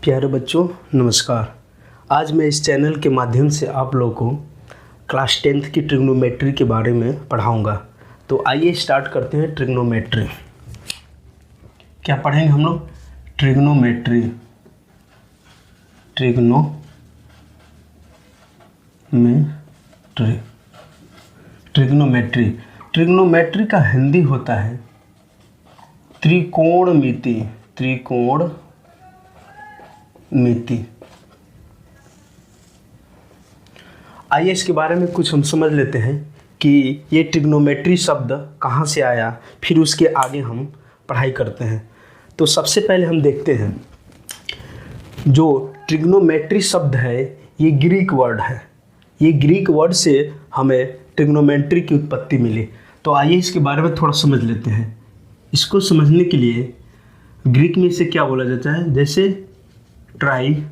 प्यारे बच्चों नमस्कार। आज मैं इस चैनल के माध्यम से आप लोगों को क्लास 10th की ट्रिग्नोमेट्री के बारे में पढ़ाऊंगा। तो आइए स्टार्ट करते हैं। ट्रिग्नोमेट्री क्या पढ़ेंगे हम लोग? ट्रिग्नोमेट्री। ट्रिग्नोमेट्री का हिंदी होता है त्रिकोणमिति। आइए इसके बारे में कुछ हम समझ लेते हैं कि ये ट्रिग्नोमेट्री शब्द कहाँ से आया, फिर उसके आगे हम पढ़ाई करते हैं। तो सबसे पहले हम देखते हैं जो ट्रिग्नोमेट्री शब्द है ये ग्रीक वर्ड है। ये ग्रीक वर्ड से हमें ट्रिग्नोमेट्री की उत्पत्ति मिली। तो आइए इसके बारे में थोड़ा समझ लेते हैं। इसको समझने के लिए ग्रीक में इसे क्या बोला जाता है, जैसे ट्राइगोन,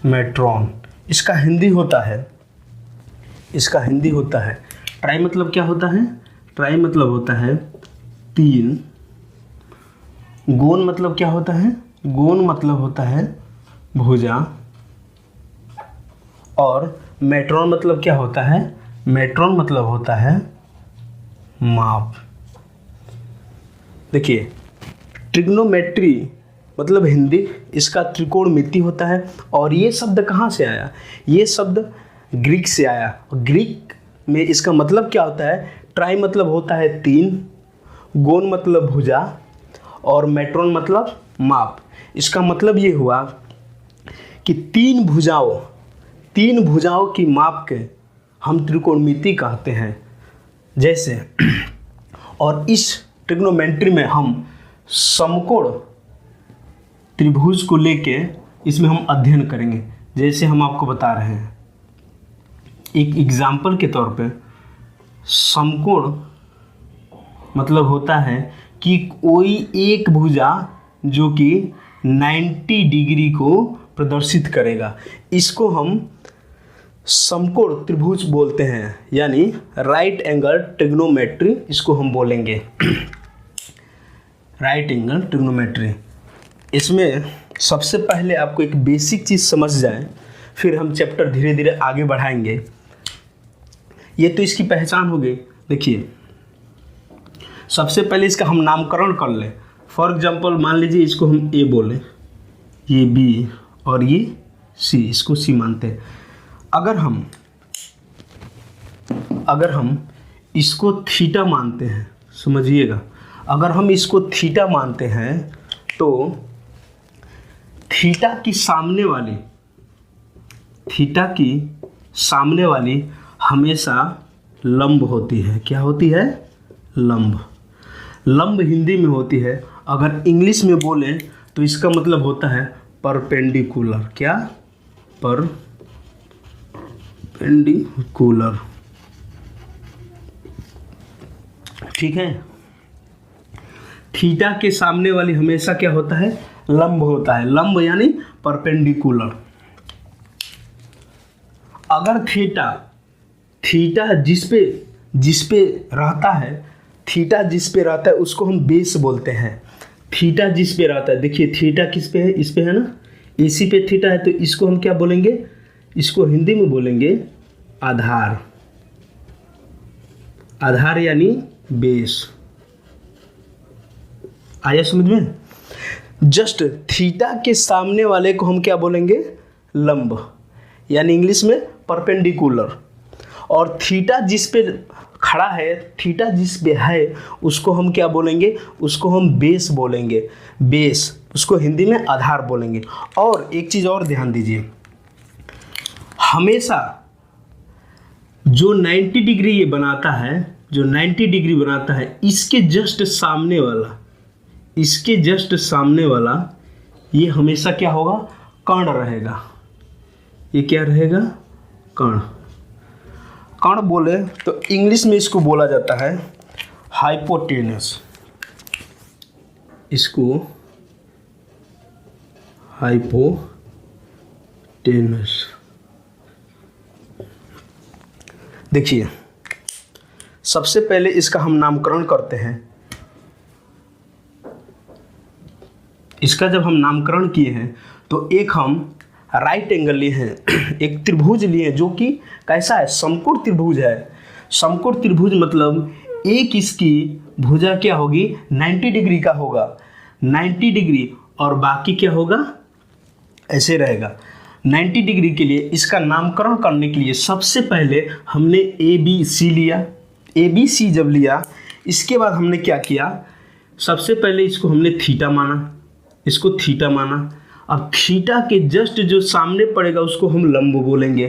मेट्रॉन। इसका हिंदी होता है ट्राई मतलब क्या होता है? ट्राई मतलब होता है तीन। गोन मतलब क्या होता है? गोन मतलब होता है भुजा। और मेट्रॉन मतलब क्या होता है? मेट्रॉन मतलब होता है माप। देखिए ट्रिग्नोमेट्री मतलब हिंदी, इसका त्रिकोणमिति होता है। और ये शब्द कहाँ से आया? ये शब्द ग्रीक से आया। ग्रीक में इसका मतलब क्या होता है? ट्राई मतलब होता है तीन, गोन मतलब भुजा और मेट्रॉन मतलब माप। इसका मतलब ये हुआ कि तीन भुजाओं की माप के हम त्रिकोणमिति कहते हैं। जैसे और इस ट्रिग्नोमेट्री में हम समकोण त्रिभुज को लेके इसमें हम अध्ययन करेंगे। जैसे हम आपको बता रहे हैं एक एग्जाम्पल के तौर पे, समकोण मतलब होता है कि कोई एक भुजा जो कि 90 डिग्री को प्रदर्शित करेगा, इसको हम समकोण त्रिभुज बोलते हैं, यानी राइट एंगल ट्रिग्नोमेट्री इसको हम बोलेंगे। Right angle trigonometry. इसमें सबसे पहले आपको एक बेसिक चीज़ समझ जाए, फिर हम चैप्टर धीरे धीरे आगे बढ़ाएंगे। ये तो इसकी पहचान हो गई। देखिए सबसे पहले इसका हम नामकरण कर लें। फॉर एग्जाम्पल मान लीजिए इसको हम ए बोलें, ये बी और ये सी, इसको सी मानते हैं। अगर हम इसको थीटा मानते हैं, समझिएगा, अगर हम इसको थीटा मानते हैं तो थीटा की सामने वाली हमेशा लंब होती है। क्या होती है? लंब हिंदी में होती है। अगर इंग्लिश में बोलें तो इसका मतलब होता है परपेंडिकुलर। क्या? परपेंडिकुलर। ठीक है। थीटा के सामने वाली हमेशा क्या होता है? लंब होता है। लंब यानी परपेंडिकुलर। अगर थीटा जिस पे रहता है उसको हम बेस बोलते हैं। थीटा जिस पे रहता है, देखिए थीटा किस पे है? इस पे है ना, इसी पे थीटा है, तो इसको हम क्या बोलेंगे? इसको हिंदी में बोलेंगे आधार। आधार यानी बेस। आया समझ में? जस्ट थीटा के सामने वाले को हम क्या बोलेंगे? लंब, यानी इंग्लिश में परपेंडिकुलर। और थीटा जिस पे खड़ा है, थीटा जिस पे है, उसको हम क्या बोलेंगे? उसको हम बेस बोलेंगे। बेस, उसको हिंदी में आधार बोलेंगे। और एक चीज़ और ध्यान दीजिए, हमेशा जो 90 डिग्री ये बनाता है, इसके जस्ट सामने वाला ये हमेशा क्या होगा? कर्ण रहेगा। ये क्या रहेगा? कर्ण बोले तो इंग्लिश में इसको बोला जाता है हाइपोटेनस। इसको हाइपोटेनस देखिए, सबसे पहले इसका हम नामकरण करते हैं। इसका जब हम नामकरण किए हैं तो एक हम राइट एंगल लिए हैं, एक त्रिभुज लिए हैं जो कि कैसा है, समकोण त्रिभुज है। समकोण त्रिभुज मतलब एक इसकी भुजा क्या होगी, 90 डिग्री का होगा, 90 डिग्री, और बाकी क्या होगा, ऐसे रहेगा। 90 डिग्री के लिए इसका नामकरण करने के लिए सबसे पहले हमने ABC लिया। ABC जब लिया, इसके बाद हमने क्या किया, सबसे पहले इसको हमने थीटा माना, इसको थीटा माना। अब थीटा के जस्ट जो सामने पड़ेगा उसको हम लंब बोलेंगे।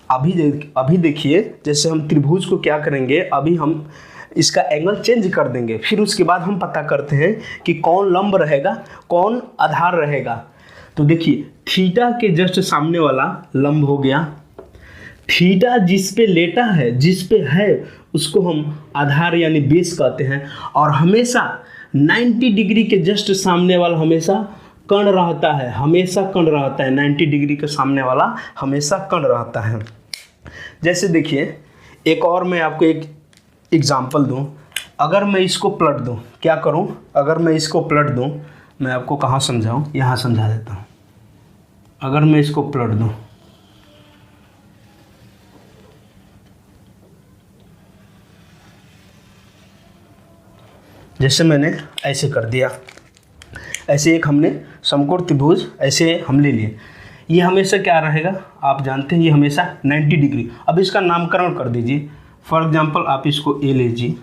अभी देखिए, जैसे हम त्रिभुज को क्या करेंगे, अभी हम इसका एंगल चेंज कर देंगे, फिर उसके बाद हम पता करते हैं कि कौन लंब रहेगा कौन आधार रहेगा। तो देखिए, थीटा के जस्ट सामने वाला लंब हो गया, थीटा जिस पे लेटा है, जिस पे है, उसको हम आधार यानी बेस कहते हैं। और हमेशा 90 डिग्री के जस्ट सामने वाला हमेशा कर्ण रहता है, हमेशा कर्ण रहता है, 90 डिग्री के सामने वाला हमेशा कर्ण रहता है। जैसे देखिए, एक और मैं आपको एक एग्जाम्पल दूं। अगर मैं इसको पलट दूं, क्या करूं, अगर मैं इसको पलट दूं, मैं आपको कहाँ समझाऊं, यहाँ समझा देता हूं। अगर मैं इसको पलट दूं, जैसे मैंने ऐसे कर दिया, ऐसे एक हमने समकोण त्रिभुज ऐसे हम ले लिए, ये हमेशा क्या रहेगा, आप जानते हैं ये हमेशा 90 डिग्री। अब इसका नामकरण कर दीजिए। फॉर एग्जांपल आप इसको ए लीजिए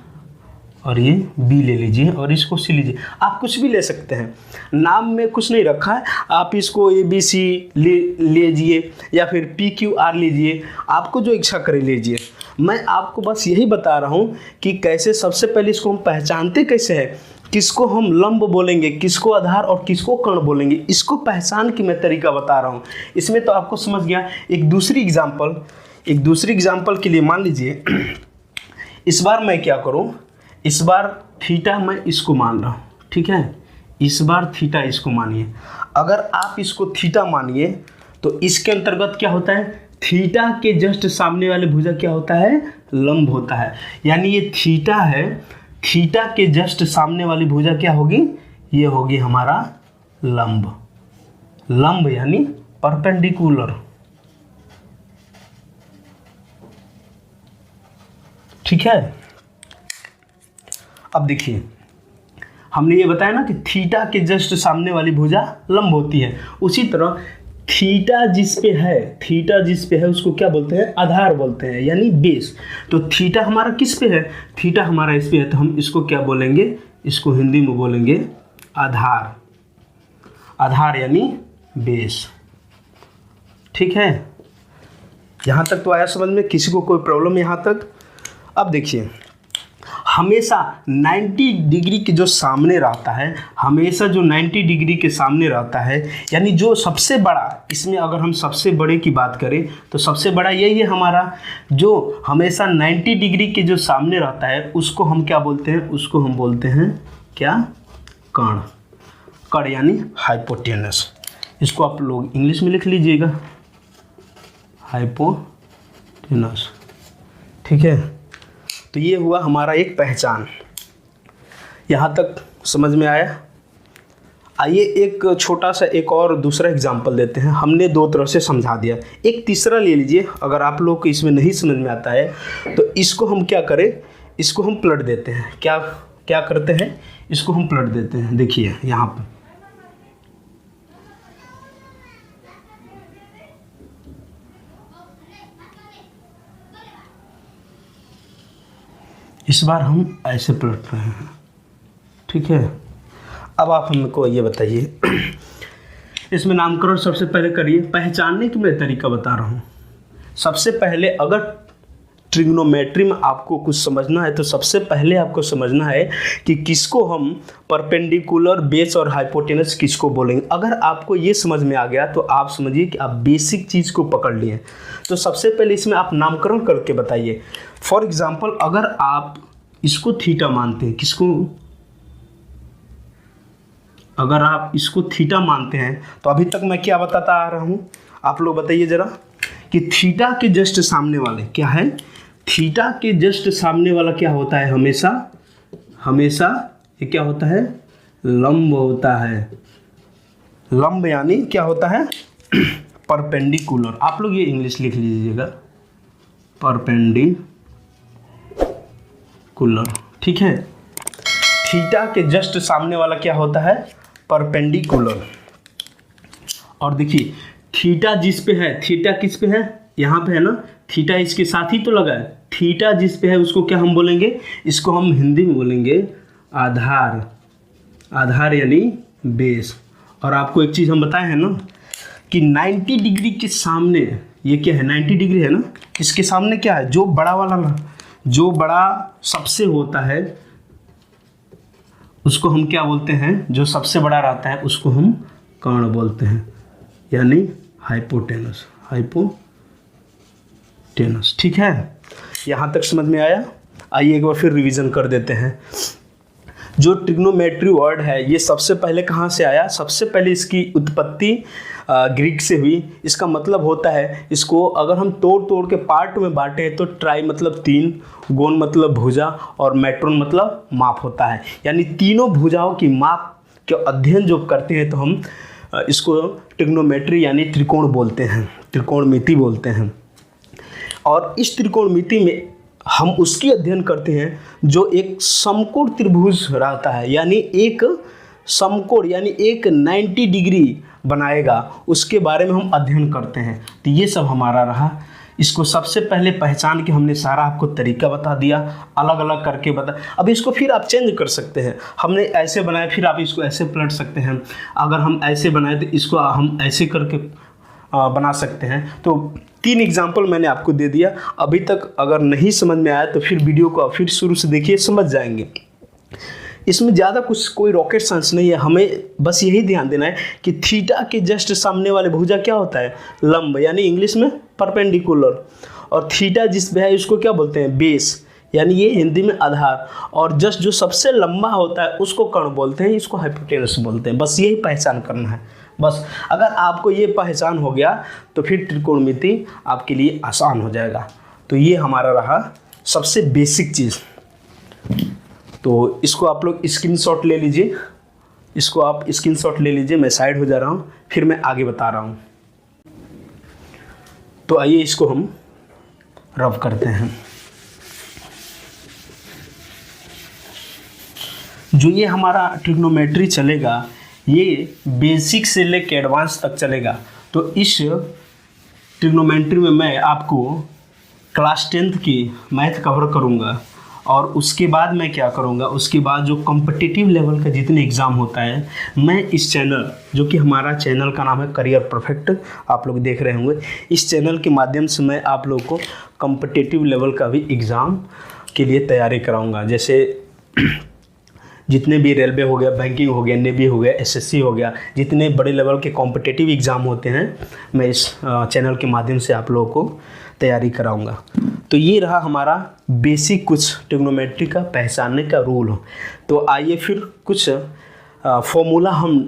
और ये बी ले लीजिए और इसको सी लीजिए, आप कुछ भी ले सकते हैं, नाम में कुछ नहीं रखा है। आप इसको ABC लीजिए या फिर PQR लीजिए, आपको जो इच्छा करे लीजिए। मैं आपको बस यही बता रहा हूँ कि कैसे सबसे पहले इसको हम पहचानते कैसे है, किसको हम लंब बोलेंगे, किसको आधार और किसको कर्ण बोलेंगे, इसको पहचान की मैं तरीका बता रहा हूँ। इसमें तो आपको समझ गया। एक दूसरी एग्जाम्पल के लिए मान लीजिए, इस बार मैं क्या करूँ, इस बार थीटा मैं इसको मान रहा हूँ, ठीक है, इस बार थीटा इसको मानिए। अगर आप इसको थीटा मानिए तो इसके अंतर्गत क्या होता है, थीटा के जस्ट सामने वाले भुजा क्या होता है, लंब होता है। यानी ये थीटा है, थीटा के जस्ट सामने वाली भुजा क्या होगी, ये होगी हमारा लंब। लंब यानी परपेंडिकुलर, ठीक है। अब देखिए, हमने ये बताया ना कि थीटा के जस्ट सामने वाली भुजा लंब होती है। उसी तरह थीटा जिस पे है उसको क्या बोलते हैं, आधार बोलते हैं, यानी बेस। तो थीटा हमारा किस पे है, थीटा हमारा इस पे है, तो हम इसको क्या बोलेंगे, इसको हिंदी में बोलेंगे आधार। आधार यानी बेस, ठीक है। यहाँ तक तो आया समझ में, किसी को कोई प्रॉब्लम यहाँ तक। अब देखिए, हमेशा 90 डिग्री के जो सामने रहता है, हमेशा जो 90 डिग्री के सामने रहता है, यानी जो सबसे बड़ा, इसमें अगर हम सबसे बड़े की बात करें तो सबसे बड़ा यही है हमारा, जो हमेशा 90 डिग्री के जो सामने रहता है उसको हम क्या बोलते हैं, उसको हम बोलते हैं क्या, कर्ण। कर्ण यानी हाइपोटेनस। इसको आप लोग इंग्लिश में लिख लीजिएगा, हाइपोटेनस, ठीक है। तो ये हुआ हमारा एक पहचान। यहाँ तक समझ में आया। आइए एक छोटा सा एक और दूसरा एग्जांपल देते हैं। हमने दो तरह से समझा दिया, एक तीसरा ले लीजिए। अगर आप लोग को इसमें नहीं समझ में आता है तो इसको हम क्या करें, इसको हम पलट देते हैं। क्या करते हैं, इसको हम पलट देते हैं। देखिए यहाँ पर इस बार हम ऐसे पलट रहे हैं, ठीक है। अब आप हमको ये बताइए, इसमें नामकरण सबसे पहले करिए। पहचानने की मैं तरीका बता रहा हूँ। सबसे पहले अगर ट्रिग्नोमेट्री में आपको कुछ समझना है तो सबसे पहले आपको समझना है कि किसको हम परपेंडिकुलर, बेस और हाइपोटेनस किसको बोलेंगे। अगर आपको ये समझ में आ गया तो आप समझिए कि आप बेसिक चीज़ को पकड़ लिए। तो सबसे पहले इसमें आप नामकरण करके बताइए। फॉर एग्जाम्पल, अगर आप इसको थीटा मानते हैं, किसको, अगर आप इसको थीटा मानते हैं तो अभी तक मैं क्या बताता आ रहा हूँ, आप लोग बताइए जरा कि थीटा के जस्ट सामने वाले क्या है, थीटा के जस्ट सामने वाला क्या होता है, हमेशा हमेशा ये क्या होता है, लंब होता है। लंब यानी क्या होता है, परपेंडिकुलर। आप लोग ये इंग्लिश लिख लीजिएगा, परपेंडिकुलर, ठीक है। थीटा के जस्ट सामने वाला क्या होता है, परपेंडिकुलर। और देखिए थीटा जिस पे है, थीटा किस पे है, यहाँ पे है ना, थीटा इसके साथ ही तो लगा है। थीटा जिस पे है उसको क्या हम बोलेंगे, इसको हम हिंदी में बोलेंगे आधार। आधार यानी बेस। और आपको एक चीज़ हम बताए हैं ना कि 90 डिग्री के सामने ये क्या है, 90 डिग्री है ना, इसके सामने क्या है, जो बड़ा वाला ना, जो बड़ा सबसे होता है उसको हम क्या बोलते हैं, जो सबसे बड़ा रहता है उसको हम कर्ण बोलते हैं, यानी हाइपोटेनस। हाइपोटेनस, ठीक है। यहाँ तक समझ में आया। आइए एक बार फिर रिवीजन कर देते हैं। जो ट्रिग्नोमेट्री वर्ड है ये सबसे पहले कहाँ से आया, सबसे पहले इसकी उत्पत्ति ग्रीक से हुई। इसका मतलब होता है, इसको अगर हम तोड़ तोड़ के पार्ट में बांटें तो ट्राई मतलब 3, गोन मतलब भुजा और मैट्रोन मतलब माप होता है। यानी तीनों भुजाओं की माप के अध्ययन जो करते हैं तो हम इसको ट्रिग्नोमेट्री यानी त्रिकोण बोलते हैं, त्रिकोणमिति बोलते हैं। और इस त्रिकोणमिति में हम उसकी अध्ययन करते हैं जो एक समकोण त्रिभुज रहता है, यानी एक समकोण यानी एक 90 डिग्री बनाएगा, उसके बारे में हम अध्ययन करते हैं। तो ये सब हमारा रहा। इसको सबसे पहले पहचान के हमने सारा आपको तरीका बता दिया, अलग अलग करके बता। अब इसको फिर आप चेंज कर सकते हैं, हमने ऐसे बनाया फिर आप इसको ऐसे पलट सकते हैं, अगर हम ऐसे बनाए तो इसको हम ऐसे करके बना सकते हैं। तो 3 एग्जाम्पल मैंने आपको दे दिया। अभी तक अगर नहीं समझ में आया तो फिर वीडियो को फिर शुरू से देखिए, समझ जाएंगे। इसमें ज़्यादा कुछ कोई रॉकेट साइंस नहीं है, हमें बस यही ध्यान देना है कि थीटा के जस्ट सामने वाले भुजा क्या होता है, लंब, यानी इंग्लिश में परपेंडिकुलर। और थीटा जिस पे है उसको क्या बोलते हैं, बेस, यानी ये हिंदी में आधार। और जस्ट जो सबसे लंबा होता है उसको कर्ण बोलते हैं, इसको हाइपोटेनस बोलते हैं। बस यही पहचान करना है। बस अगर आपको ये पहचान हो गया तो फिर त्रिकोणमिति आपके लिए आसान हो जाएगा। तो ये हमारा रहा सबसे बेसिक चीज़। तो इसको आप लोग स्क्रीनशॉट ले लीजिए, इसको आप स्क्रीनशॉट ले लीजिए। मैं साइड हो जा रहा हूँ, फिर मैं आगे बता रहा हूँ। तो आइए इसको हम रब करते हैं। जो ये हमारा ट्रिग्नोमेट्री चलेगा ये बेसिक से लेकर एडवांस तक चलेगा। तो इस ट्रिग्नोमेट्री में मैं आपको क्लास 10th की मैथ कवर करूँगा और उसके बाद मैं क्या करूँगा, उसके बाद जो कॉम्पिटिटिव लेवल का जितने एग्ज़ाम होता है मैं इस चैनल, जो कि हमारा चैनल का नाम है करियर परफेक्ट, आप लोग देख रहे होंगे, इस चैनल के माध्यम से मैं आप लोग को कॉम्पिटिटिव लेवल का भी एग्ज़ाम के लिए तैयारी कराऊँगा। जैसे जितने भी रेलवे हो गया, बैंकिंग हो गया, नेवी हो गया, एसएससी हो गया, जितने बड़े लेवल के कॉम्पिटिटिव एग्ज़ाम होते हैं मैं इस चैनल के माध्यम से आप लोगों को तैयारी कराऊंगा। तो ये रहा हमारा बेसिक कुछ ट्रिग्नोमेट्री का पहचानने का रूल हो। तो आइए फिर कुछ फॉर्मूला हम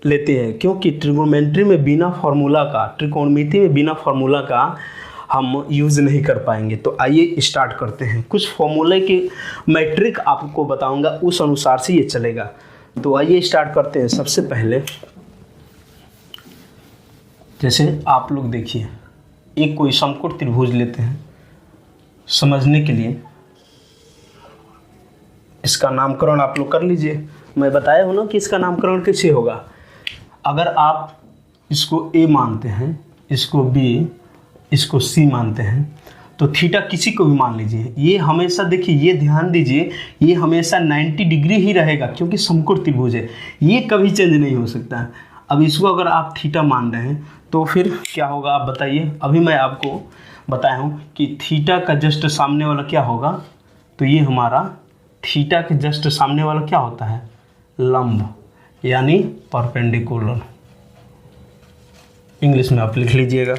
लेते हैं, क्योंकि ट्रिग्नोमेट्री में बिना फार्मूला का, त्रिकोणमिति में बिना फार्मूला का हम यूज़ नहीं कर पाएंगे। तो आइए स्टार्ट करते हैं। कुछ फॉर्मूले के मैट्रिक आपको बताऊंगा, उस अनुसार से ये चलेगा। तो आइए स्टार्ट करते हैं। सबसे पहले जैसे आप लोग देखिए, एक कोई समकोण त्रिभुज लेते हैं। समझने के लिए इसका नामकरण आप लोग कर लीजिए। मैं बताया हूँ ना कि इसका नामकरण कैसे होगा। अगर आप इसको ए मानते हैं, इसको बी, इसको सी मानते हैं, तो थीटा किसी को भी मान लीजिए। ये हमेशा देखिए, ये ध्यान दीजिए, ये हमेशा 90 डिग्री ही रहेगा क्योंकि समकोण त्रिभुज है, ये कभी चेंज नहीं हो सकता है। अब इसको अगर आप थीटा मान रहे हैं तो फिर क्या होगा आप बताइए। अभी मैं आपको बताया हूँ कि थीटा का जस्ट सामने वाला क्या होगा, तो ये हमारा थीटा के जस्ट सामने वाला क्या होता है, लंब, यानी परपेंडिकुलर। इंग्लिश में आप लिख लीजिएगा।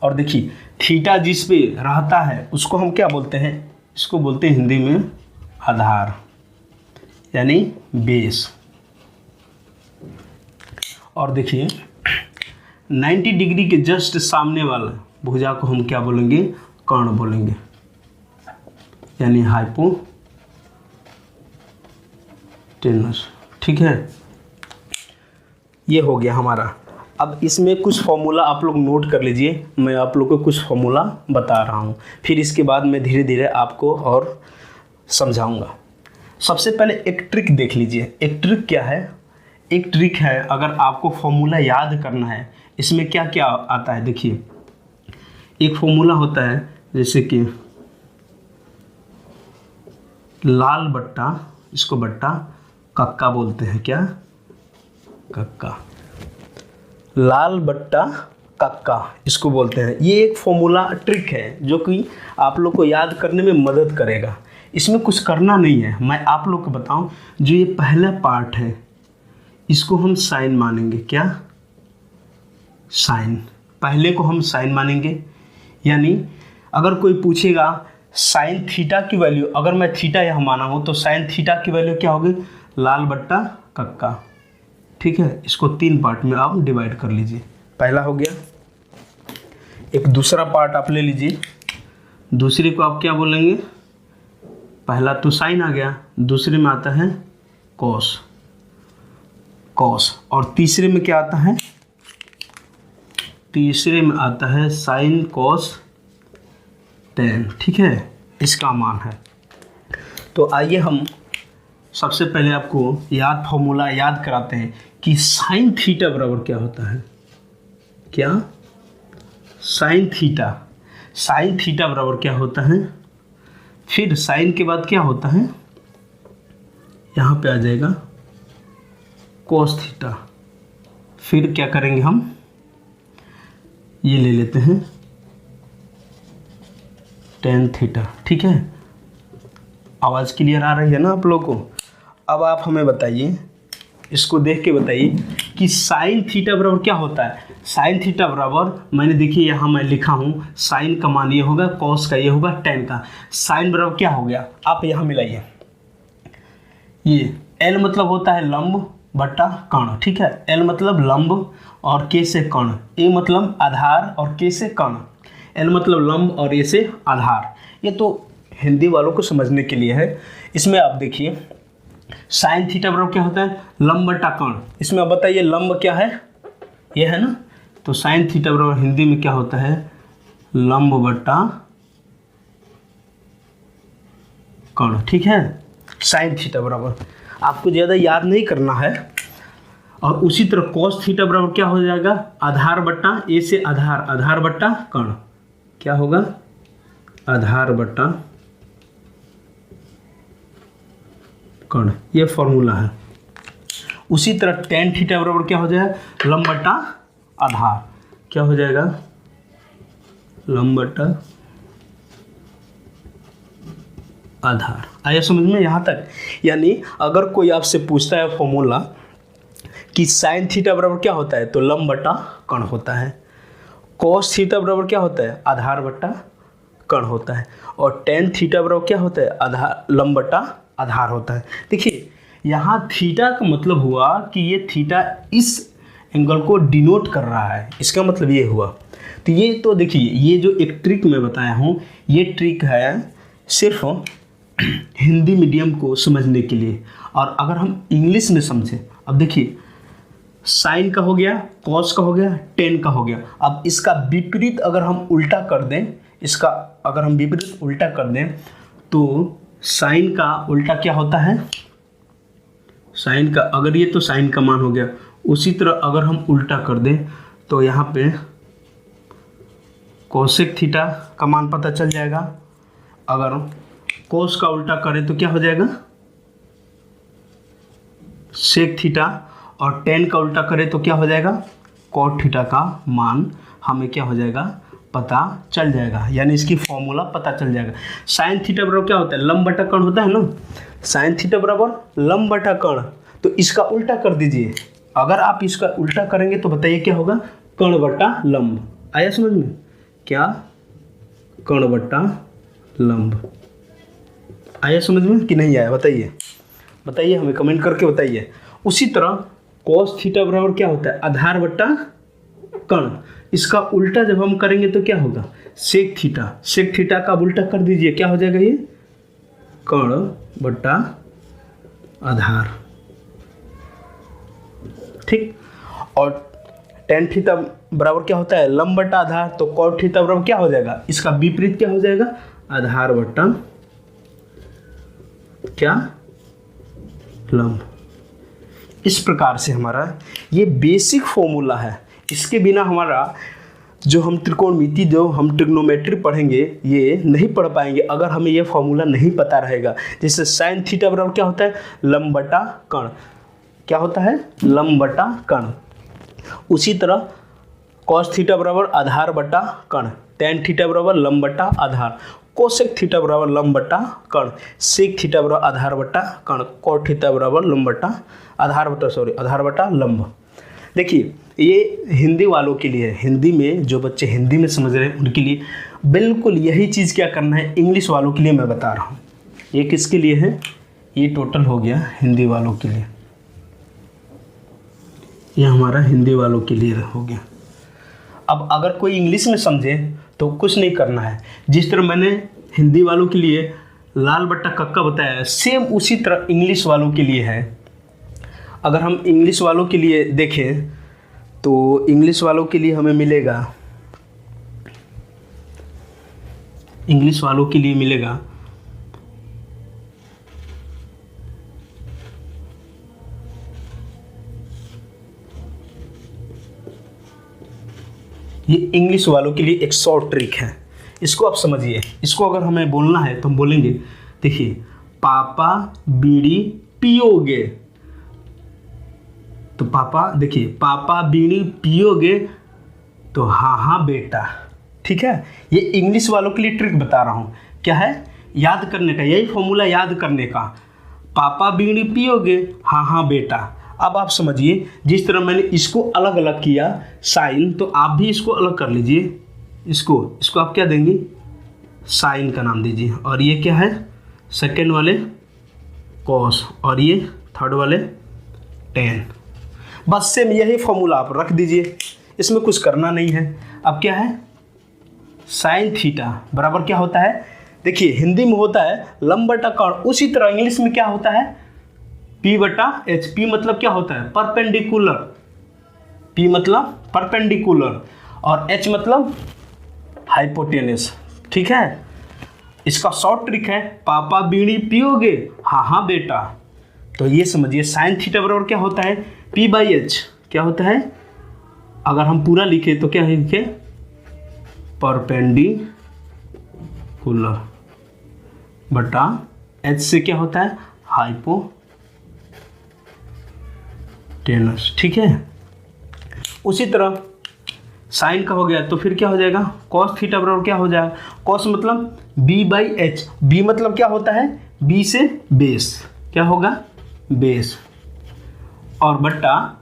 और देखिए थीटा जिस पे रहता है उसको हम क्या बोलते हैं, इसको बोलते हैं हिंदी में आधार, यानी बेस। और देखिए 90 डिग्री के जस्ट सामने वाला भुजा को हम क्या बोलेंगे, कर्ण बोलेंगे, यानी हाइपोटेनस। ठीक है, ये हो गया हमारा। अब इसमें कुछ फॉर्मूला आप लोग नोट कर लीजिए, मैं आप लोग को कुछ फॉर्मूला बता रहा हूँ, फिर इसके बाद मैं धीरे धीरे आपको और समझाऊंगा। सबसे पहले एक ट्रिक देख लीजिए। एक ट्रिक क्या है? एक ट्रिक है, अगर आपको फॉर्मूला याद करना है, इसमें क्या क्या आता है देखिए। एक फॉर्मूला होता है जैसे कि लाल बट्टा, इसको बट्टा कक्का बोलते हैं, क्या? कक्का। लाल बट्टा कक्का इसको बोलते हैं। ये एक फॉर्मूला ट्रिक है जो कि आप लोग को याद करने में मदद करेगा। इसमें कुछ करना नहीं है, मैं आप लोग को बताऊं। जो ये पहला पार्ट है इसको हम साइन मानेंगे, क्या? साइन। पहले को हम साइन मानेंगे, यानी अगर कोई पूछेगा साइन थीटा की वैल्यू, अगर मैं थीटा यहाँ माना हूँ तो साइन थीटा की वैल्यू क्या होगी? लाल बट्टा कक्का। ठीक है, इसको 3 पार्ट में आप डिवाइड कर लीजिए। पहला हो गया। एक दूसरा पार्ट आप ले लीजिए, दूसरे को आप क्या बोलेंगे? पहला तो साइन आ गया, दूसरे में आता है कॉस, कॉस। और तीसरे में क्या आता है? तीसरे में आता है साइन कॉस टेन। ठीक है, इसका मान है। तो आइए हम सबसे पहले आपको फॉर्मूला याद कराते हैं कि साइन थीटा बराबर क्या होता है। क्या? Sine theta. साइन थीटा बराबर क्या होता है? फिर साइन के बाद क्या होता है? यहाँ पे आ जाएगा कोस थीटा। फिर क्या करेंगे हम? ये ले लेते हैं टेन थीटा। ठीक है, आवाज़ क्लियर आ रही है ना आप लोगों को? अब आप हमें बताइए, इसको देख के बताइए कि साइन थीटा बराबर क्या होता है। साइन थीटा बराबर, मैंने देखिए यहाँ मैं लिखा हूँ, साइन का मान ये होगा, कॉस का ये होगा, टेन का। साइन बराबर क्या हो गया? आप यहाँ मिलाइए। ये एल मतलब होता है लंब बट्टा कर्ण। ठीक है, एल मतलब लंब और के से कर्ण, ए मतलब आधार और के से कर्ण। एल मतलब लंब और ए से आधार। ये तो हिंदी वालों को समझने के लिए है। इसमें आप देखिए साइन थीटा बराबर क्या होता है? लंब बट्टा कर्ण। इसमें आप बताइए लंब क्या है? ये है ना, तो साइन थीटा बराबर हिंदी में क्या होता है? लंब बट्टा कर्ण। ठीक है, साइन थीटा बराबर, आपको ज़्यादा याद नहीं करना है। और उसी तरह कॉस थीटा बराबर क्या हो जाएगा? आधार बट्टा ए से आधार, आधार बट्टा कर्ण। क्या होगा? आधार बट्टा कर्ण। ये फॉर्मूला है। उसी तरह टेन थीटा बराबर क्या हो जाएगा? लंब बट्टा आधार। क्या हो जाएगा? लंब बट्टा आधार। आया समझ में यहाँ तक? यानी अगर कोई आपसे पूछता है फॉर्मूला कि साइन थीटा बराबर क्या होता है, तो लंब बट्टा कर्ण होता है। कॉस थीटा बराबर क्या होता है? आधार बट्टा कर्ण होता है। और टेन थीटा बराबर क्या होता है? आधार, लंब बट्टा आधार होता है। देखिए यहाँ थीटा का मतलब हुआ कि ये थीटा इस एंगल को डिनोट कर रहा है, इसका मतलब ये हुआ। तो ये तो देखिए, ये जो एक ट्रिक मैं बताया हूँ, ये ट्रिक है सिर्फ हिंदी मीडियम को समझने के लिए। और अगर हम इंग्लिश में समझें, अब देखिए साइन का हो गया, कॉस का हो गया, टेन का हो गया। अब इसका विपरीत अगर हम उल्टा कर दें, इसका अगर हम विपरीत उल्टा कर दें तो साइन का उल्टा क्या होता है? साइन का, अगर ये तो साइन का मान हो गया, उसी तरह अगर हम उल्टा कर दें तो यहाँ पे कोसेक थीटा का मान पता चल जाएगा। अगर कोस का उल्टा करें तो क्या हो जाएगा? Sec theta. और टेन का उल्टा करें तो क्या हो जाएगा? कॉट थीटा का मान हमें क्या हो जाएगा? पता चल जाएगा, यानी इसकी फॉर्मूला पता चल जाएगा। साइन थीटा बराबर क्या होता है? लंब बटा कर्ण होता है ना। साइन थीटा बराबर लंब बटा कर्ण, तो इसका उल्टा कर दीजिए। अगर आप इसका उल्टा करेंगे तो बताइए क्या होगा? कर्ण बटा लंब। आया समझ में? क्या? कर्ण बटा लंब। आया समझ में कि नहीं आया? बताइए, बताइए हमें कमेंट करके बताइए। उसी तरह कॉस थीटा बराबर क्या होता है? आधार बट्टा कर्ण। इसका उल्टा जब हम करेंगे तो क्या होगा? सेक थीटा, सेक थीटा का उल्टा कर दीजिए, क्या हो जाएगा ये कर्ण बटा आधार, ठीक। और टेन थीटा बराबर क्या होता है लंब बटा आधार, तो कॉट थीटा बराबर क्या हो जाएगा, इसका विपरीत क्या हो जाएगा आधार बटा क्या लंब। इस प्रकार से हमारा ये बेसिक फॉर्मूला है, इसके बिना हमारा जो हम त्रिकोणमिति जो हम ट्रिग्नोमेट्री पढ़ेंगे ये नहीं पढ़ पाएंगे अगर हमें ये फॉर्मूला नहीं पता रहेगा। जैसे साइन थीटा बराबर क्या होता है लंब बटा कर्ण, क्या होता है लंब बटा कर्ण। उसी तरह कॉस थीटा बराबर आधार बटा कर्ण, टेन थीटा बराबर लंब बटा आधार, कोसेक थीटा बराबर लंब बटा कर्ण, सेक थीटा बराबर आधार बटा कर्ण, कॉट थीटा बराबर लंब बटा आधार बटा लंब। देखिए ये हिंदी वालों के लिए, हिंदी में जो बच्चे हिंदी में समझ रहे हैं उनके लिए बिल्कुल यही चीज़ क्या करना है, इंग्लिश वालों के लिए मैं बता रहा हूँ। ये किसके लिए है, ये टोटल हो गया हिंदी वालों के लिए, ये हमारा हिंदी वालों के लिए हो गया। अब अगर कोई इंग्लिश में समझे तो कुछ नहीं करना है, जिस तरह मैंने हिंदी वालों के लिए लाल बट्टा कक्का बताया है सेम उसी तरह इंग्लिश वालों के लिए है। अगर हम इंग्लिश वालों के लिए देखें तो इंग्लिश वालों के लिए हमें मिलेगा, इंग्लिश वालों के लिए मिलेगा ये इंग्लिश वालों के लिए एक शॉर्ट ट्रिक है, इसको आप समझिए। इसको अगर हमें बोलना है तो हम बोलेंगे, देखिए पापा बीड़ी पियोगे, तो पापा देखिए पापा बीड़ी पियोगे तो हाँ हाँ बेटा, ठीक है। ये इंग्लिश वालों के लिए ट्रिक बता रहा हूँ, क्या है याद करने का, यही फॉर्मूला याद करने का, पापा बीड़ी पियोगे हाँ हाँ बेटा। अब आप समझिए जिस तरह मैंने इसको अलग अलग किया साइन, तो आप भी इसको अलग कर लीजिए, इसको आप क्या देंगे साइन का नाम दीजिए, और ये क्या है सेकेंड वाले कॉस, और ये थर्ड वाले टेन। बस सेम यही फॉर्मूला आप रख दीजिए, इसमें कुछ करना नहीं है। अब क्या है साइन थीटा बराबर क्या होता है, देखिए हिंदी में होता है लंब बटा कर्ण, उसी तरह इंग्लिश में क्या होता है P बटा एच। पी मतलब क्या होता है परपेंडिकुलर, P मतलब परपेंडिकुलर और H मतलब हाइपोटेनस, ठीक है। इसका शॉर्ट ट्रिक है पापा बीड़ी पियोगे हाँ हाँ बेटा, तो ये समझिए साइन थीटा बराबर क्या होता है P बाई एच, क्या होता है अगर हम पूरा लिखे तो क्या लिखे परपेंडिकुलर बटा H से क्या होता है हाइपोटेनस, ठीक है। उसी तरह साइन का हो गया तो फिर क्या हो जाएगा कॉस थीटा बराबर क्या हो जाएगा, कॉस मतलब b बाई एच, बी मतलब क्या होता है b से बेस, क्या होगा बेस, और बट्टा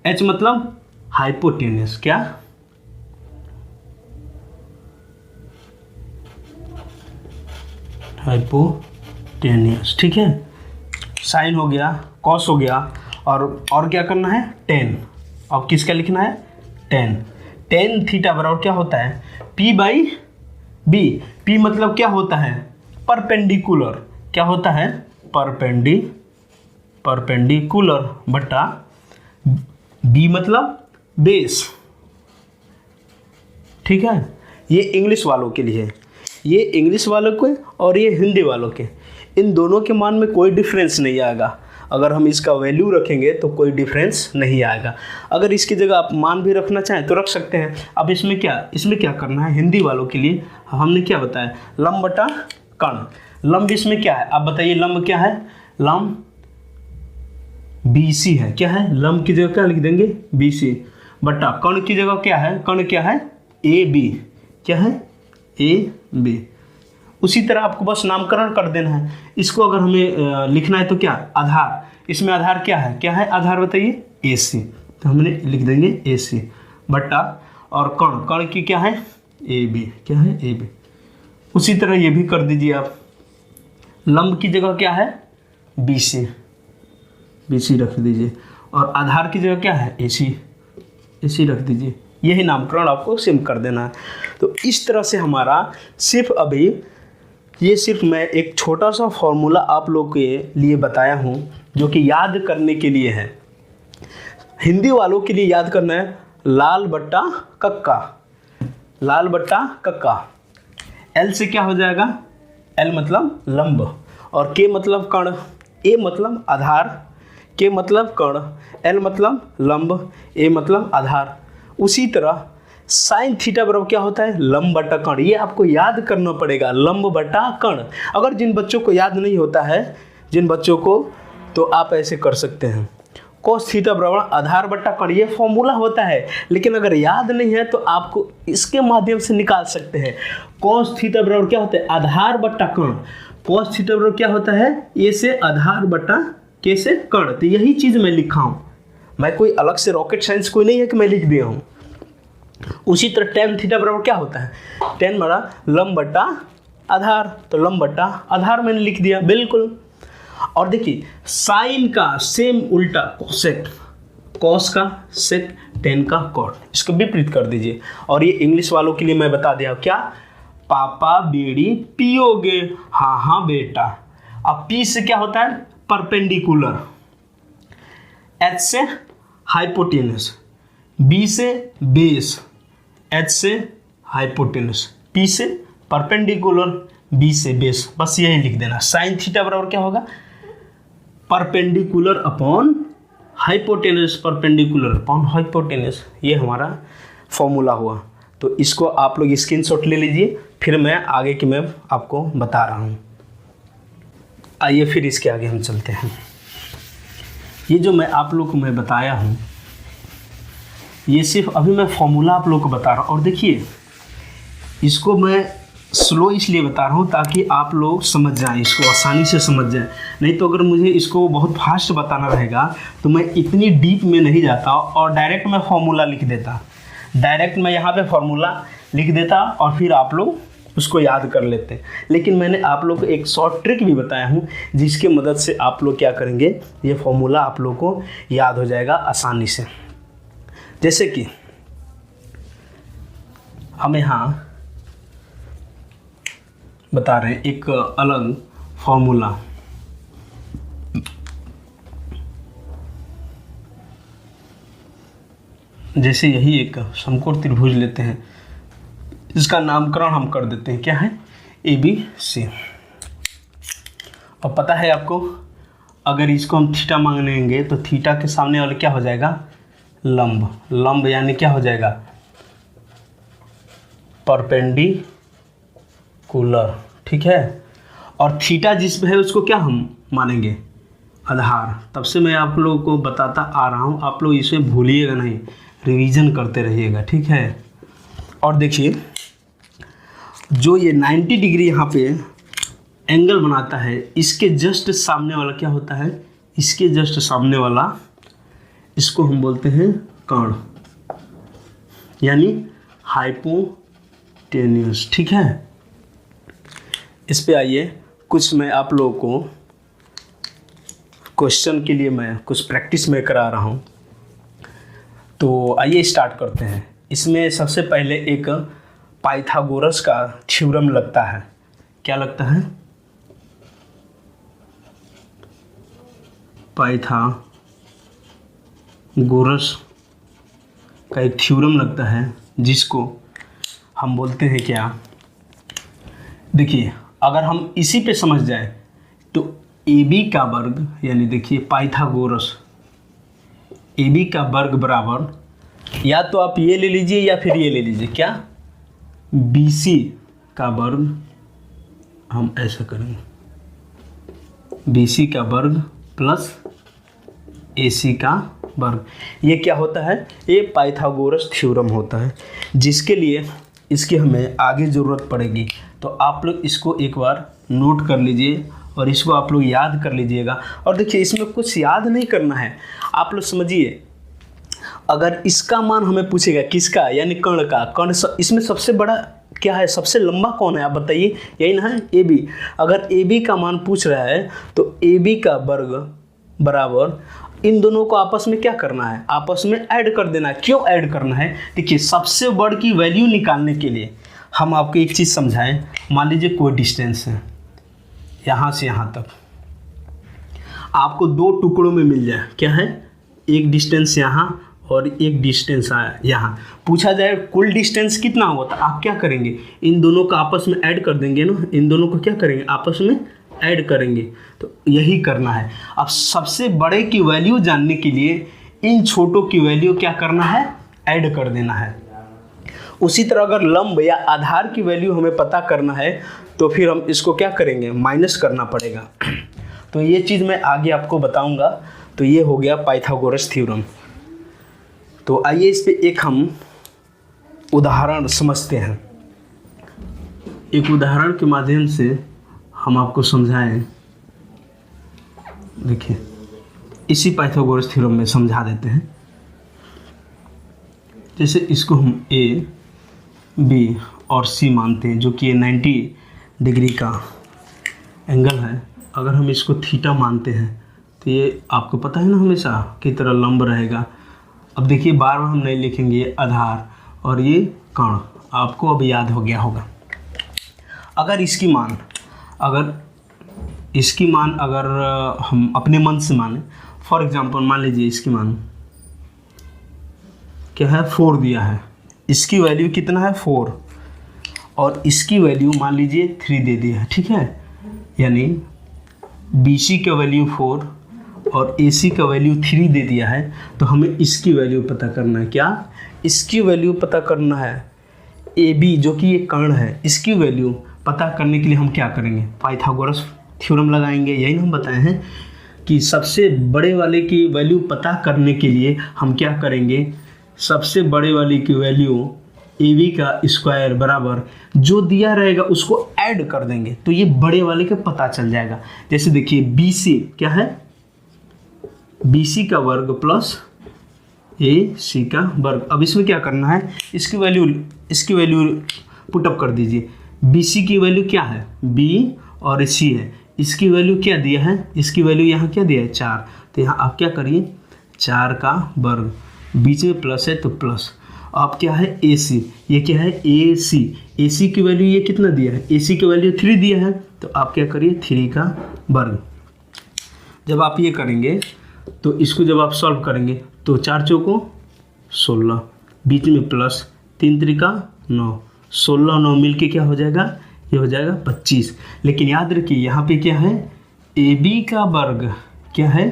h मतलब हाइपोटेनस, क्या हाइपोटेनस, ठीक है। साइन हो गया कॉस हो गया, और क्या करना है टेन। अब किसका लिखना है टेन, टेन थीटा बराबर क्या होता है P बाई बी, P मतलब क्या होता है परपेंडिकुलर, क्या होता है परपेंडिकुलर बटा B मतलब बेस, ठीक है। ये इंग्लिश वालों के लिए, ये इंग्लिश वालों के और ये हिंदी वालों के, इन दोनों के मान में कोई डिफरेंस नहीं आएगा। अगर हम इसका वैल्यू रखेंगे तो कोई डिफरेंस नहीं आएगा। अगर इसकी जगह आप मान भी रखना चाहें तो रख सकते हैं। अब इसमें क्या करना है हिंदी वालों के लिए हमने क्या बताया लंब बटा कर्ण, लंब इसमें क्या है आप बताइए, लंब क्या है लंब BC है, क्या है लंब की जगह क्या लिख देंगे BC बटा कर्ण की जगह क्या है, कर्ण क्या है AB, क्या है AB। उसी तरह आपको बस नामकरण कर देना है। इसको अगर हमें लिखना है तो क्या आधार, इसमें आधार क्या है आधार बताइए AC, तो हमने लिख देंगे AC बटा, और कर्ण की क्या है AB, क्या है AB। उसी तरह ये भी कर दीजिए आप, लंब की जगह क्या है BC रख दीजिए, और आधार की जगह क्या है AC रख दीजिए, यही नामकरण आपको सेम कर देना है। तो इस तरह से हमारा सिर्फ अभी ये सिर्फ मैं एक छोटा सा फॉर्मूला आप लोग के लिए बताया हूँ जो कि याद करने के लिए है। हिंदी वालों के लिए याद करना है लाल बट्टा कक्का, लाल बट्टा कक्का। एल से क्या हो जाएगा, एल मतलब लंब और के मतलब कर्ण, ए मतलब आधार, के मतलब कर्ण, एल मतलब लंब, ए मतलब आधार। उसी तरह साइन थीटा बराबर क्या होता है, लंब बटा कर्ण। ये आपको याद करना पड़ेगा, लंब बटा कर्ण। अगर जिन बच्चों को याद नहीं होता है, जिन बच्चों को, तो आप ऐसे कर सकते हैं, कोस थीटा बराबर आधार बट्टा कर्ण। ये फॉर्मूला होता है, लेकिन अगर याद नहीं है तो आपको इसके माध्यम से निकाल सकते हैं। कोस थीटा बराबर क्या होता है, आधार बट्टा कर्ण। कोस थीटा बराबर क्या होता है, ए से आधार बट्टा के से कर्ण। तो यही चीज़ मैं लिखा हूँ, मैं कोई अलग से रॉकेट साइंस कोई नहीं है कि मैं लिख दिया हूँ। उसी तरह टेन थीटा बराबर क्या होता है, टेन बड़ा लंब बट्टा आधार, तो लंब बट्टा आधार मैंने लिख दिया बिल्कुल। और देखिए साइन का सेम उल्टा कोसेक, कॉस का सेक, टेन का कॉट, इसको विपरीत कर दीजिए। और ये इंग्लिश वालों के लिए मैं बता दिया क्या, पापा बीड़ी पियोगे, हाँ हाँ बेटा। अब पी से क्या होता है, परपेंडिकुलर, एच से हाइपोटेनस, बी से बेस, एच से हाइपोटेनस, पी से परपेंडिकुलर, बी से बेस। बस यही लिख देना। साइन थीटा बराबर क्या होगा, perpendicular upon hypotenuse, perpendicular upon hypotenuse. ये हमारा फॉर्मूला हुआ। तो इसको आप लोग स्क्रीनशॉट ले लीजिए, फिर मैं आगे की मैं आपको बता रहा हूँ। आइए फिर इसके आगे हम चलते हैं। ये जो मैं आप लोग को मैं बताया हूँ, ये सिर्फ अभी मैं फॉर्मूला आप लोग को बता रहा हूँ। और देखिए इसको मैं स्लो इसलिए बता रहा हूँ ताकि आप लोग समझ जाएं, इसको आसानी से समझ जाएं। नहीं तो अगर मुझे इसको बहुत फास्ट बताना रहेगा तो मैं इतनी डीप में नहीं जाता और डायरेक्ट मैं फॉर्मूला लिख देता, डायरेक्ट मैं यहाँ पे फॉर्मूला लिख देता और फिर आप लोग उसको याद कर लेते। लेकिन मैंने आप लोग को एक शॉर्ट ट्रिक भी बताया हूँ जिसकी मदद से आप लोग क्या करेंगे, ये फॉर्मूला आप लोग को याद हो जाएगा आसानी से। जैसे कि हम यहाँ बता रहे हैं एक अलग फॉर्मूला, जैसे यही एक समकोण त्रिभुज लेते हैं, इसका नामकरण हम कर देते हैं, क्या है, ABC। और पता है आपको, अगर इसको हम थीटा मांगेंगे तो थीटा के सामने वाला क्या हो जाएगा, लंब। लंब यानी क्या हो जाएगा, परपेंडिकुलर, ठीक है। और थीटा जिस पे है उसको क्या हम मानेंगे, आधार। तब से मैं आप लोगों को बताता आ रहा हूँ, आप लोग इसे भूलिएगा नहीं, रिवीजन करते रहिएगा, ठीक है। और देखिए जो ये 90 डिग्री यहाँ पे एंगल बनाता है, इसके जस्ट सामने वाला क्या होता है, इसके जस्ट सामने वाला, इसको हम बोलते हैं कर्ण, यानी हाइपोटेन्यूस, ठीक है। इस पे आइए, कुछ मैं आप लोगों को क्वेश्चन के लिए मैं कुछ प्रैक्टिस में करा रहा हूँ। तो आइए स्टार्ट करते हैं। इसमें सबसे पहले एक पाइथागोरस का थ्योरम लगता है। क्या लगता है, पाइथागोरस का एक थ्योरम लगता है जिसको हम बोलते हैं क्या, देखिए अगर हम इसी पे समझ जाए तो AB का वर्ग, यानी देखिए पाइथागोरस, AB का वर्ग बराबर, या तो आप ये ले लीजिए या फिर ये ले लीजिए, क्या, BC का वर्ग, हम ऐसा करेंगे, BC का वर्ग प्लस AC का वर्ग। ये क्या होता है, ये पाइथागोरस थ्योरम होता है, जिसके लिए इसकी हमें आगे ज़रूरत पड़ेगी। तो आप लोग इसको एक बार नोट कर लीजिए और इसको आप लोग याद कर लीजिएगा। और देखिए इसमें कुछ याद नहीं करना है, आप लोग समझिए। अगर इसका मान हमें पूछेगा, किसका, यानी कर्ण का, कर्ण इसमें सबसे बड़ा क्या है, सबसे लंबा कौन है, आप बताइए, यही ना है, AB। अगर AB का मान पूछ रहा है तो AB का वर्ग बराबर इन दोनों को आपस में क्या करना है, आपस में ऐड कर देना है। क्यों ऐड करना है? देखिए, सबसे बड़ की वैल्यू निकालने के लिए हम आपको एक चीज़ समझाएं। मान लीजिए कोई डिस्टेंस है यहाँ से यहाँ तक, आपको दो टुकड़ों में मिल जाए। क्या है? एक डिस्टेंस यहाँ और एक डिस्टेंस यहाँ। पूछा जाए कुल डिस्टेंस कितना हुआ, तो आप क्या करेंगे, इन दोनों को आपस में ऐड कर देंगे ना। इन दोनों को क्या करेंगे, आपस में ऐड करेंगे। तो यही करना है। अब सबसे बड़े की वैल्यू जानने के लिए इन छोटों की वैल्यू क्या करना है, ऐड कर देना है। उसी तरह अगर लंब या आधार की वैल्यू हमें पता करना है तो फिर हम इसको क्या करेंगे, माइनस करना पड़ेगा। तो ये चीज़ मैं आगे आपको बताऊंगा। तो ये हो गया पाइथागोरस थ्योरम। तो आइए इस पे एक हम उदाहरण समझते हैं। एक उदाहरण के माध्यम से हम आपको समझाएं। देखिए, इसी पाइथागोरस थ्योरम में समझा देते हैं। जैसे इसको हम ए, बी और सी मानते हैं, जो कि ये 90 डिग्री का एंगल है। अगर हम इसको थीटा मानते हैं तो ये आपको पता है ना, हमेशा की तरह लंब रहेगा। अब देखिए, बार बार हम नहीं लिखेंगे, ये आधार और ये कर्ण, आपको अब याद हो गया होगा। अगर इसकी मान अगर हम अपने मन से माने, फॉर एग्जांपल मान लीजिए इसकी मान क्या है, 4 दिया है। इसकी वैल्यू कितना है, 4, और इसकी वैल्यू मान लीजिए 3 दे दिया है। ठीक है, यानी BC का वैल्यू 4 और AC का वैल्यू 3 दे दिया है। तो हमें इसकी वैल्यू पता करना है। क्या? इसकी वैल्यू पता करना है। AB जो कि ये कर्ण है, इसकी वैल्यू पता करने के लिए हम क्या करेंगे, पाइथागोरस थ्योरम लगाएंगे। यही हम बताए हैं कि सबसे बड़े वाले की वैल्यू पता करने के लिए हम क्या करेंगे, सबसे बड़े वाले की वैल्यू AB का स्क्वायर बराबर जो दिया रहेगा उसको ऐड कर देंगे, तो ये बड़े वाले का पता चल जाएगा। जैसे देखिए, BC क्या है, BC का वर्ग प्लस AC का वर्ग। अब इसमें क्या करना है, इसकी वैल्यू पुटअप कर दीजिए। BC की वैल्यू क्या है, B और C है। इसकी वैल्यू क्या दिया है, इसकी वैल्यू यहाँ क्या दिया है, 4। तो यहाँ आप क्या करिए, 4 का वर्ग, बीच में प्लस है तो प्लस। अब क्या है, AC, ये क्या है, AC की वैल्यू ये कितना दिया है, AC की वैल्यू 3 दिया है। तो आप क्या करिए, 3 का वर्ग। जब आप ये करेंगे तो इसको जब आप सॉल्व करेंगे तो 4 चौको 16, बीच में प्लस, 3 त्रिका 9, 16 9 मिल के क्या हो जाएगा, ये हो जाएगा 25। लेकिन याद रखिए यहाँ पे क्या है, AB का वर्ग। क्या है,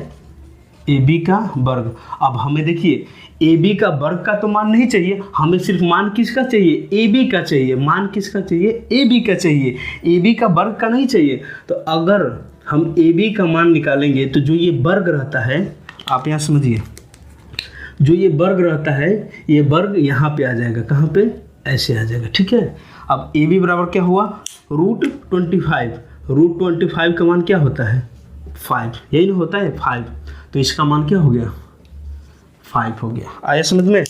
AB का वर्ग। अब हमें देखिए, AB का वर्ग का तो मान नहीं चाहिए, हमें सिर्फ मान किसका चाहिए, AB का चाहिए। मान किसका चाहिए, AB का चाहिए, AB का वर्ग का नहीं चाहिए। तो अगर हम AB का मान निकालेंगे तो जो ये वर्ग रहता है, आप यहाँ समझिए, जो ये वर्ग रहता है, ये वर्ग यहाँ पे आ जाएगा। कहाँ पे, ऐसे आ जाएगा। ठीक है, अब AB बराबर क्या हुआ, √25। √25 का मान क्या होता है, 5, यही ना होता है 5। तो इसका मान क्या हो गया, 5 हो गया। आया समझ में?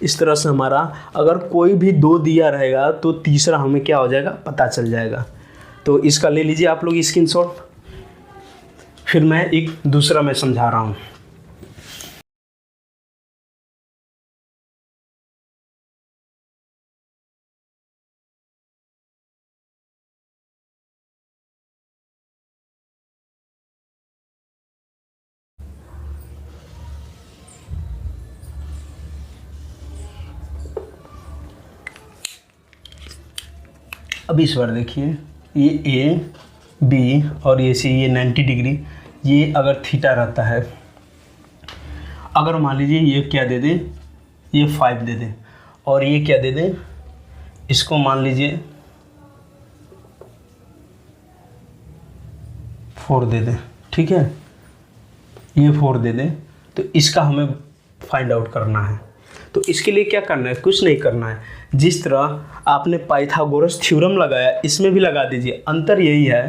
इस तरह से हमारा अगर कोई भी 2 दिया रहेगा तो तीसरा हमें क्या हो जाएगा, पता चल जाएगा। तो इसका ले लीजिए आप लोग स्क्रीनशॉट। फिर मैं एक दूसरा मैं समझा रहा हूँ। अब इस बार देखिए, ये A, B और ये C, ये 90 डिग्री, ये अगर थीटा रहता है, अगर मान लीजिए ये क्या दे दें, ये 5 दे दें, और ये क्या दे दें, इसको मान लीजिए 4 दे दें। ठीक है, ये 4 दे दें, तो इसका हमें फाइंड आउट करना है। तो इसके लिए क्या करना है, कुछ नहीं करना है। जिस तरह आपने पाइथागोरस थ्योरम लगाया, इसमें भी लगा दीजिए। अंतर यही है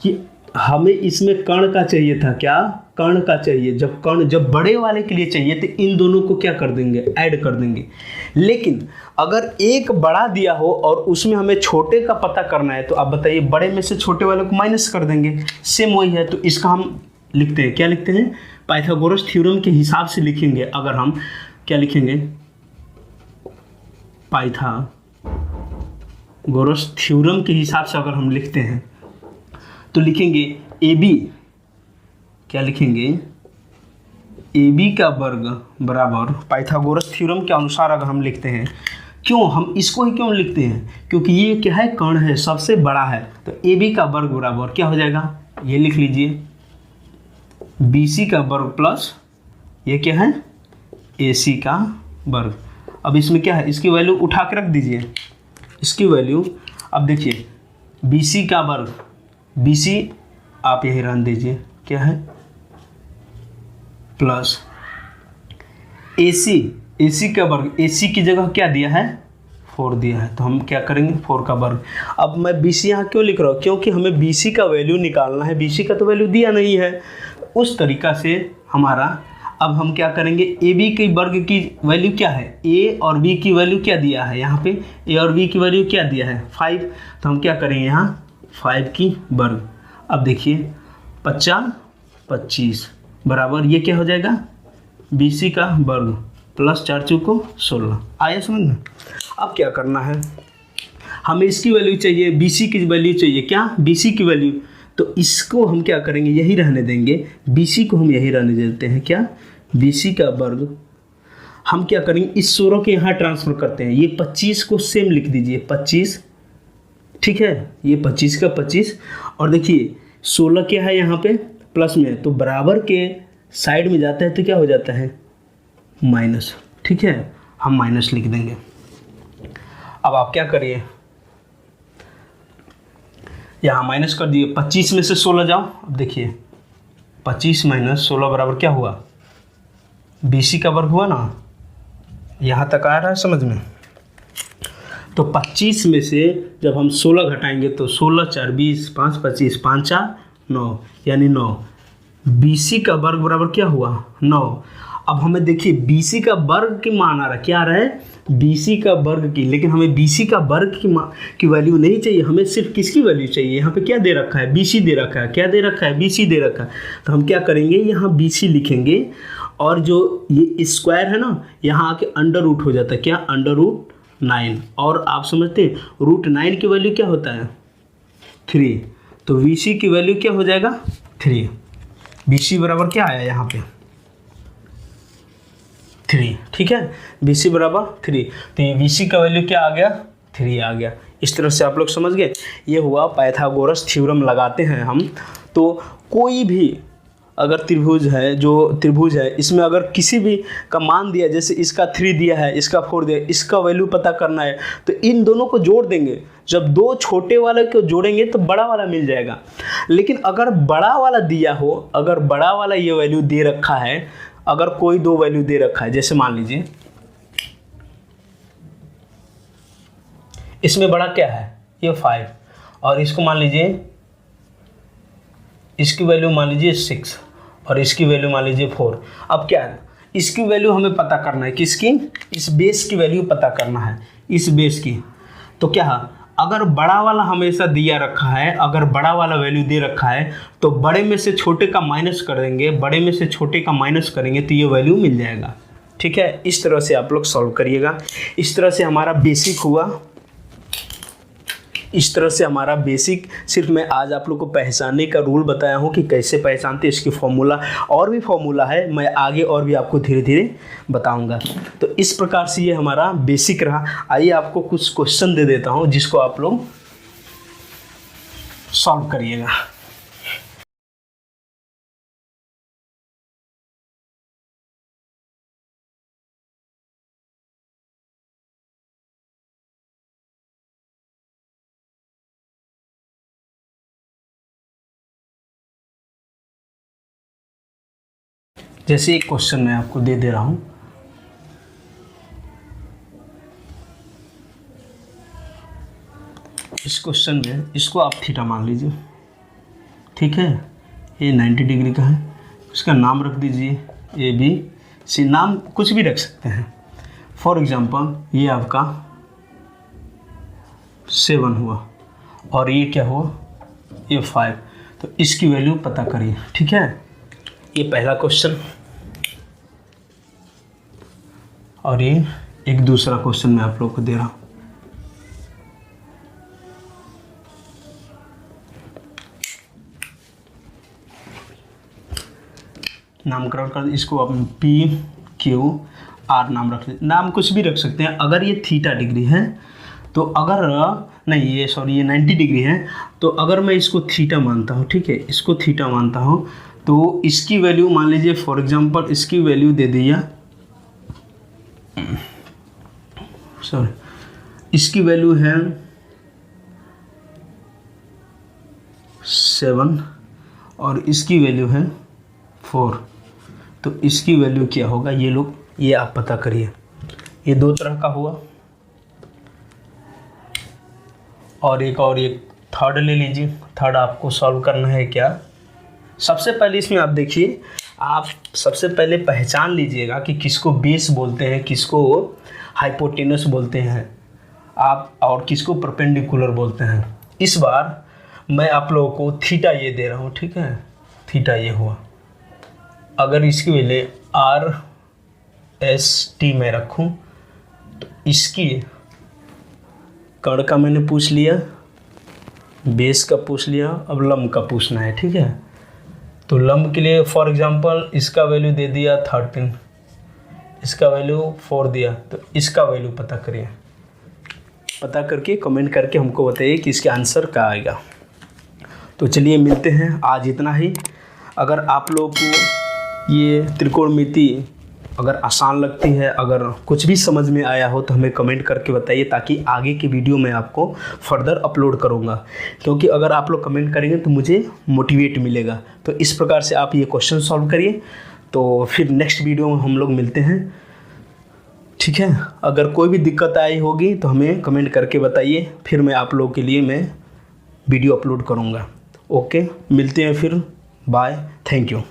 कि हमें इसमें कर्ण का चाहिए था, क्या, कर्ण का चाहिए। जब बड़े वाले के लिए चाहिए तो इन दोनों को क्या कर देंगे, ऐड कर देंगे। लेकिन अगर एक बड़ा दिया हो और उसमें हमें छोटे का पता करना है, तो आप बताइए, बड़े में से छोटे वाले को माइनस कर देंगे। सेम वही है। तो इसका हम लिखते हैं, क्या लिखते हैं, पाइथागोरस थ्योरम के हिसाब से लिखेंगे, अगर हम क्या लिखेंगे, पाइथागोरस थ्योरम के हिसाब से अगर हम लिखते हैं तो लिखेंगे ए बी, क्या लिखेंगे, ए बी का वर्ग बराबर, पाइथागोरस थ्योरम के अनुसार अगर हम लिखते हैं, क्यों हम इसको ही क्यों लिखते हैं, क्योंकि ये क्या है, कर्ण है, सबसे बड़ा है, तो ए बी का वर्ग बराबर क्या हो जाएगा, ये लिख लीजिए, बी सी का वर्ग प्लस ये क्या है, ए सी का वर्ग। अब इसमें क्या है, इसकी वैल्यू उठा के रख दीजिए, इसकी वैल्यू, अब देखिए बी सी का वर्ग, बी सी आप यही रहने दीजिए, क्या है, प्लस ए सी का वर्ग, ए सी की जगह क्या दिया है, 4 दिया है, तो हम क्या करेंगे, 4 का वर्ग। अब मैं बी सी यहाँ क्यों लिख रहा हूँ, क्योंकि हमें बी सी का वैल्यू निकालना है, बी सी का तो वैल्यू दिया नहीं है, उस तरीक़ा से हमारा, अब हम क्या करेंगे, ए बी के वर्ग की वैल्यू क्या है, ए और बी की वैल्यू क्या दिया है, यहाँ पे ए और बी की वैल्यू क्या दिया है, 5, तो हम क्या करेंगे यहाँ 5 की वर्ग। अब देखिए 50 25 बराबर ये क्या हो जाएगा, बी सी का वर्ग प्लस 4 चौको 16, आया समझ में। अब क्या करना है, हमें इसकी वैल्यू चाहिए, बी सी की वैल्यू चाहिए, क्या, बी सी की वैल्यू, तो इसको हम क्या करेंगे, यही रहने देंगे, बी सी को हम यही रहने देते हैं, क्या, बी सी का वर्ग। हम क्या करेंगे, इस 16 के यहाँ ट्रांसफर करते हैं, ये 25 को सेम लिख दीजिए, 25, ठीक है, ये 25 का 25, और देखिए 16 क्या है यहाँ पे प्लस में, तो बराबर के साइड में जाता है तो क्या हो जाता है, माइनस, ठीक है, हम माइनस लिख देंगे। अब आप क्या करिए, यहाँ माइनस कर दिए, 25 में से 16 जाओ, अब देखिए 25 माइनस 16 बराबर क्या हुआ, बी सी का वर्ग हुआ ना, यहाँ तक आ रहा है समझ में। तो 25 में से जब हम 16 घटाएंगे तो 16 4 20, 5 25, 5 4 9, यानी 9, बी सी का वर्ग बराबर क्या हुआ, 9। अब हमें देखिए बी सी का वर्ग की मान आ रहा है, क्या आ रहा है, बी सी का वर्ग की, लेकिन हमें बी सी का वर्ग की वैल्यू नहीं चाहिए, हमें सिर्फ किसकी वैल्यू चाहिए, यहाँ पे क्या दे रखा है, बी सी दे रखा है, क्या दे रखा है, बी सी दे रखा है, तो हम क्या करेंगे, यहाँ बी सी लिखेंगे, और जो ये स्क्वायर है ना, यहाँ आके अंडर रूट हो जाता है, क्या, अंडर रूट 9, और आप समझते हैं रूट 9 की वैल्यू क्या होता है, 3, तो वी सी की वैल्यू क्या हो जाएगा, 3, बी सी बराबर क्या आया यहाँ पे, 3, ठीक है, बी सी बराबर 3, तो ये बी सी का वैल्यू क्या आ गया, 3 आ गया। इस तरह से आप लोग समझ गए, ये हुआ पाइथागोरस थ्योरम लगाते हैं हम। तो कोई भी अगर त्रिभुज है, जो त्रिभुज है, इसमें अगर किसी भी का मान दिया, जैसे इसका 3 दिया है, इसका 4 दिया है, इसका वैल्यू पता करना है, तो इन दोनों को जोड़ देंगे, जब दो छोटे वाले को जोड़ेंगे तो बड़ा वाला मिल जाएगा। लेकिन अगर बड़ा वाला दिया हो, अगर बड़ा वाला ये वैल्यू दे रखा है, अगर कोई दो वैल्यू दे रखा है, जैसे मान लीजिए इसमें बड़ा क्या है, ये 5, और इसको मान लीजिए, इसकी वैल्यू मान लीजिए 6, और इसकी वैल्यू मान लीजिए 4। अब क्या है, इसकी वैल्यू हमें पता करना है, किसकी, इस बेस की वैल्यू पता करना है, इस बेस की। तो क्या है, अगर बड़ा वाला हमेशा दिया रखा है, अगर बड़ा वाला वैल्यू दे रखा है, तो बड़े में से छोटे का माइनस कर देंगे, बड़े में से छोटे का माइनस करेंगे तो ये वैल्यू मिल जाएगा। ठीक है, इस तरह से आप लोग सॉल्व करिएगा। इस तरह से हमारा बेसिक हुआ, इस तरह से हमारा बेसिक, सिर्फ मैं आज आप लोग को पहचानने का रूल बताया हूँ कि कैसे पहचानते, इसकी फॉर्मूला और भी फॉर्मूला है, मैं आगे और भी आपको धीरे धीरे बताऊँगा। तो इस प्रकार से ये हमारा बेसिक रहा। आइए आपको कुछ क्वेश्चन दे देता हूँ जिसको आप लोग सॉल्व करिएगा। जैसे एक क्वेश्चन मैं आपको दे दे रहा हूँ, इस क्वेश्चन में इसको आप थीटा मान लीजिए, ठीक है, ये 90 डिग्री का है, उसका नाम रख दीजिए ए बी सी, नाम कुछ भी रख सकते हैं। फॉर एग्जांपल ये आपका 7 हुआ और ये क्या हुआ, ये 5, तो इसकी वैल्यू पता करिए। ठीक है, ये पहला क्वेश्चन और ये एक दूसरा क्वेश्चन मैं आप लोग को दे रहा हूँ। नामकरण कर, इसको आप PQR नाम रख, नाम कुछ भी रख सकते हैं। अगर ये थीटा डिग्री है तो अगर नहीं ये 90 डिग्री है, तो अगर मैं इसको थीटा मानता हूँ, ठीक है, इसको थीटा मानता हूँ, तो इसकी वैल्यू मान लीजिए फॉर एग्जांपल इसकी वैल्यू दे दिया, इसकी वैल्यू है 7 और इसकी वैल्यू है 4, तो इसकी वैल्यू क्या होगा ये आप पता करिए। ये दो तरह का हुआ और एक थर्ड ले लीजिए। थर्ड आपको सॉल्व करना है क्या, सबसे पहले इसमें आप देखिए, आप सबसे पहले पहचान लीजिएगा कि किसको बेस बोलते हैं, किसको हाइपोटेनस बोलते हैं आप, और किसको परपेंडिकुलर बोलते हैं। इस बार मैं आप लोगों को थीटा ये दे रहा हूँ, ठीक है, थीटा ये हुआ। अगर इसकी वैल्यू RST में रखूँ तो इसकी कर्ण का मैंने पूछ लिया, बेस का पूछ लिया, अब लंब का पूछना है, ठीक है। तो लंब के लिए फॉर एग्जांपल इसका वैल्यू दे दिया 13, इसका वैल्यू 4 दिया, तो इसका वैल्यू पता करिए, पता करके कमेंट करके हमको बताइए कि इसका आंसर क्या आएगा। तो चलिए मिलते हैं, आज इतना ही। अगर आप लोगों को ये त्रिकोणमिति अगर आसान लगती है, अगर कुछ भी समझ में आया हो तो हमें कमेंट करके बताइए, ताकि आगे की वीडियो में आपको फर्दर अपलोड करूँगा, क्योंकि अगर आप लोग कमेंट करेंगे तो मुझे मोटिवेट मिलेगा। तो इस प्रकार से आप ये क्वेश्चन सॉल्व करिए, तो फिर नेक्स्ट वीडियो में हम लोग मिलते हैं, ठीक है। अगर कोई भी दिक्कत आई होगी तो हमें कमेंट करके बताइए, फिर मैं आप लोगों के लिए मैं वीडियो अपलोड करूँगा। ओके, मिलते हैं फिर, बाय, थैंक यू।